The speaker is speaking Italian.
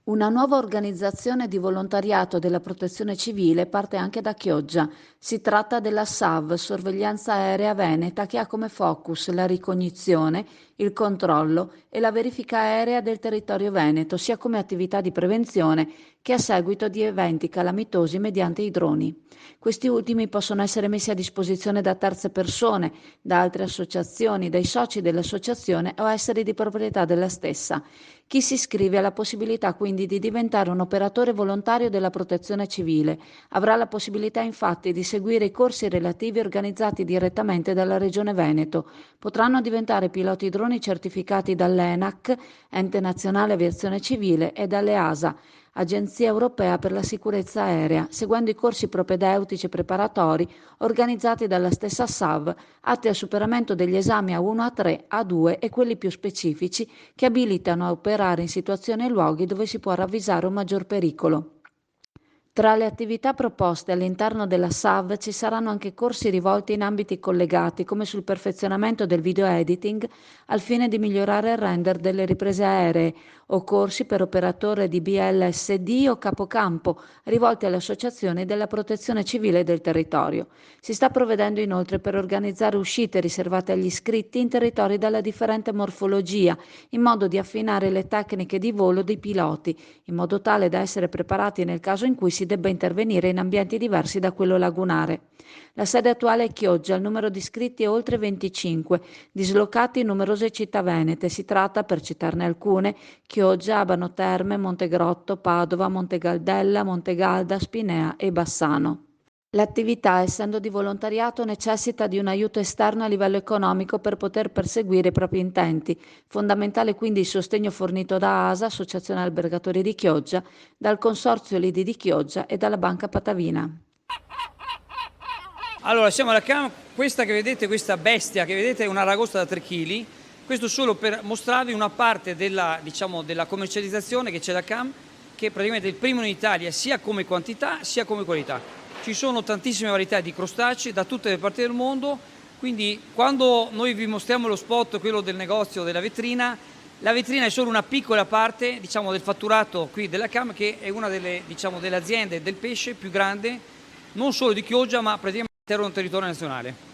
Una nuova organizzazione di volontariato della Protezione Civile parte anche da Chioggia. Si tratta della SAV, Sorveglianza Aerea Veneta, che ha come focus la ricognizione, il controllo e la verifica aerea del territorio veneto, sia come attività di prevenzione che a seguito di eventi calamitosi mediante i droni. Questi ultimi possono essere messi a disposizione da terze persone, da altre associazioni, dai soci dell'associazione o essere di proprietà della stessa. Chi si iscrive ha la possibilità quindi di diventare un operatore volontario della Protezione Civile. Avrà la possibilità infatti di seguire i corsi relativi organizzati direttamente dalla Regione Veneto. Potranno diventare piloti droni certificati dall'ENAC, Ente Nazionale Aviazione Civile, e dalle ASA, Agenzia Europea per la Sicurezza Aerea, seguendo i corsi propedeutici preparatori organizzati dalla stessa SAV, atti al superamento degli esami A1, A3, A2 e quelli più specifici che abilitano a operare in situazioni e luoghi dove si può ravvisare un maggior pericolo. Tra le attività proposte all'interno della SAV ci saranno anche corsi rivolti in ambiti collegati, come sul perfezionamento del video editing al fine di migliorare il render delle riprese aeree, o corsi per operatore di BLSD o capocampo, rivolti alle associazioni della Protezione Civile del territorio. Si sta provvedendo inoltre per organizzare uscite riservate agli iscritti in territori dalla differente morfologia, in modo di affinare le tecniche di volo dei piloti, in modo tale da essere preparati nel caso in cui si debba intervenire in ambienti diversi da quello lagunare. La sede attuale è Chioggia, il numero di iscritti è oltre 25, dislocati in numerose città venete. Si tratta, per citarne alcune, Chioggia, Abano Terme, Montegrotto, Padova, Montegaldella, Montegalda, Spinea e Bassano. L'attività, essendo di volontariato, necessita di un aiuto esterno a livello economico per poter perseguire i propri intenti. Fondamentale quindi il sostegno fornito da ASA, Associazione Albergatori di Chioggia, dal Consorzio Lidi di Chioggia e dalla Banca Patavina. Allora, siamo alla CAM, questa questa bestia che vedete è una ragosta da 3 kg, questo solo per mostrarvi una parte della commercializzazione che c'è da CAM, che è praticamente il primo in Italia sia come quantità sia come qualità. Ci sono tantissime varietà di crostacei da tutte le parti del mondo, quindi quando noi vi mostriamo lo spot, quello del negozio, della vetrina, la vetrina è solo una piccola parte del fatturato qui della CAM, che è una delle aziende del pesce più grande, non solo di Chioggia ma praticamente all'interno del territorio nazionale.